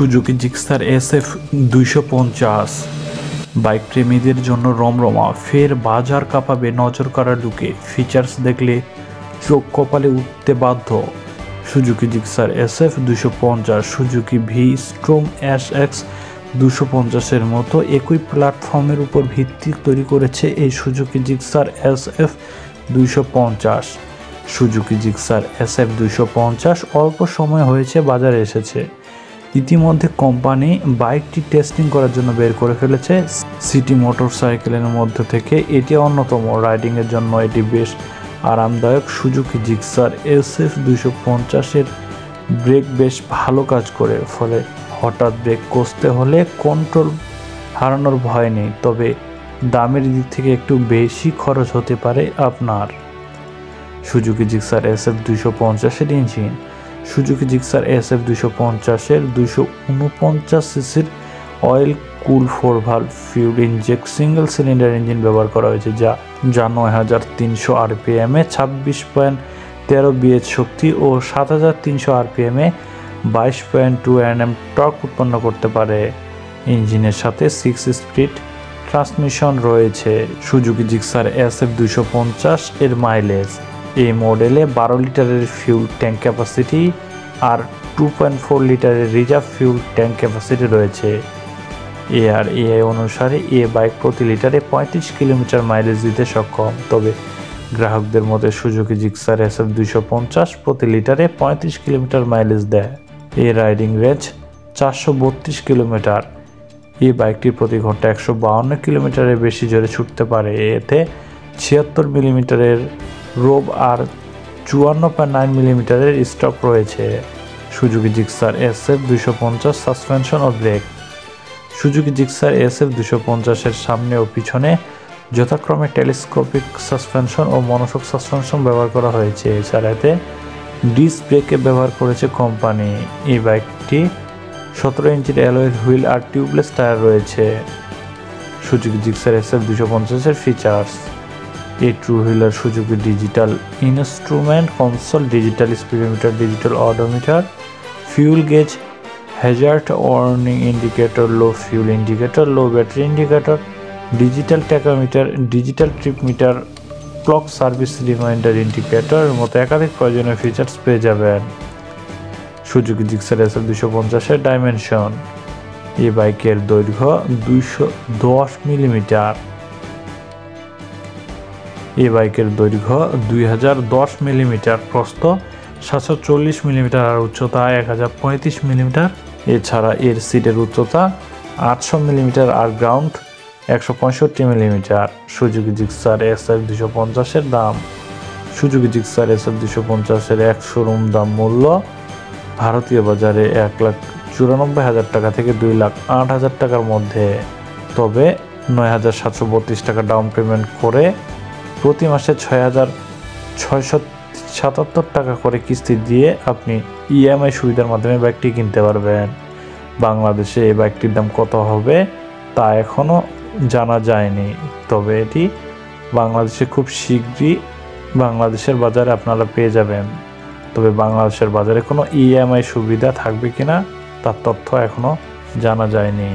Suzuki Gixxer SF 250 bike প্রেমীদের জন্য রমরমা, ফের বাজার কাঁপাবে নজর কাড়া লুকে। ফিচার্স দেখলে চোখ কপালে উঠতে বাধ্য। Suzuki Gixxer SF 250 Suzuki ভি-স্ট্রোম SX 250-এর মতো একই প্ল্যাটফর্মের উপর ভিত্তি তৈরি করেছে এই Suzuki Gixxer SF 250। Suzuki Gixxer SF 250 অল্প সময় হয়েছে বাজারে এসেছে। ইতিমধ্যে কোম্পানি বাইকটি টেস্টিং করার জন্য বের করে ফেলেছে। সিটি মোটরসাইকেলের মধ্যে থেকে এটি অন্যতম। রাইডিংয়ের জন্য এটি বেশ আরামদায়ক। সুজুকি জিক্সার SF 250-এর ব্রেক বেশ ভালো কাজ করে, ফলে হঠাৎ ব্রেক কষতে হলে কন্ট্রোল হারানোর ভয় নেই। তবে দামের দিক থেকে একটু বেশি খরচ হতে পারে আপনার। সুজুকি জিক্সার SF 250-এর ইঞ্জিন। সুজুকি জিক্সার SF 250-এর 249 সিসির oil cool 4 valve fuel inject single cylinder engine ব্যবহার করা হয়েছে, যা 9300 RPM 26.13 BH শক্তি ও 7300 RPM 22.2 Nm টর্ক উৎপন্ন করতে পারে। ইঞ্জিনের সাথে 6 স্পিড ট্রান্সমিশন রয়েছে। সুজুকি জিক্সার SF 250 এর মাইলেজ। এই মডেলে 12 লিটারের ফিউল ট্যাঙ্ক ক্যাপাসিটি আর 2.4 লিটারের রিজার্ভ ফিউল ট্যাঙ্ক ক্যাপাসিটি রয়েছে। ARAI অনুসারে এ বাইক প্রতি লিটারে 35 কিলোমিটার মাইলেজ দিতে সক্ষম। তবে গ্রাহকদের মতে সুজুকি জিক্সার SF 250 প্রতি লিটারে 35 কিলোমিটার মাইলেজ দেয়। এর রাইডিং রেঞ্জ 432 কিলোমিটার। এই বাইকটি প্রতি ঘন্টা 152 কিলোমিটারের বেশি জোরে ছুটতে পারে। এতে 76 মিলিমিটারের রোব আর 54.9 মিলিমিটারের স্টক রয়েছে। সুজুকি জিক্সার SF 250 সাসপেনশন ও ব্রেক। সুজুকি জিক্সার SF 250-এর সামনে ও পিছনে যথাক্রমে টেলিস্কোপিক সাসপেনশন ও মনোশক সাসপেনশন ব্যবহার করা হয়েছে। এছাড়া এতে ডিস্ক ব্রেকে ব্যবহার করেছে কোম্পানি। এই বাইকটি 17 ইঞ্চির অ্যালয়ের হুইল আর টিউবলেস টায়ার রয়েছে। সুজুকি জিক্সার SF 250-এর ফিচার্স। এই two wheeler Suzuki digital instrument console, digital speedometer, digital odometer, fuel gauge, hazard warning indicator, low fuel indicator, low battery indicator, digital tachometer, digital trip meter, clock service reminder indicator মতো একাধিক প্রয়োজনীয় features পেয়ে যাবেন। Suzuki Gixxer SF 250-এর dimension. এই বাইকের দৈর্ঘ্য 210 millimetre. এই বাইকের দৈর্ঘ্য 2010 মিলিমিটার, প্রস্থ 740 মিলিমিটার আর উচ্চতা 1035 মিলিমিটার। এছাড়া এর সিটের উচ্চতা 800 মিলিমিটার আর ground 165 millimetre. Suzuki Gixxer SF 250-এর দাম। সুজুকি জিক্সার SF 250-এর এক শোরুম দাম মূল্য ভারতীয় বাজারে 1,94,000 টাকা থেকে 2,08,000 টাকার মধ্যে। তবে 9,732 টাকা ডাউন পেমেন্ট করে প্রতি মাসে 6,677 টাকা করে কিস্তি দিয়ে আপনি EMI সুবিধার মাধ্যমে বাইকটি কিনতে পারবেন। বাংলাদেশে এই বাইকটির দাম কত হবে তা এখনও জানা যায়নি, তবে এটি বাংলাদেশে খুব শীঘ্রই বাংলাদেশের বাজারে আপনারা পেয়ে যাবেন। তবে বাংলাদেশের বাজারে কোনো EMI সুবিধা থাকবে কিনা তার তথ্য এখনও জানা যায়নি।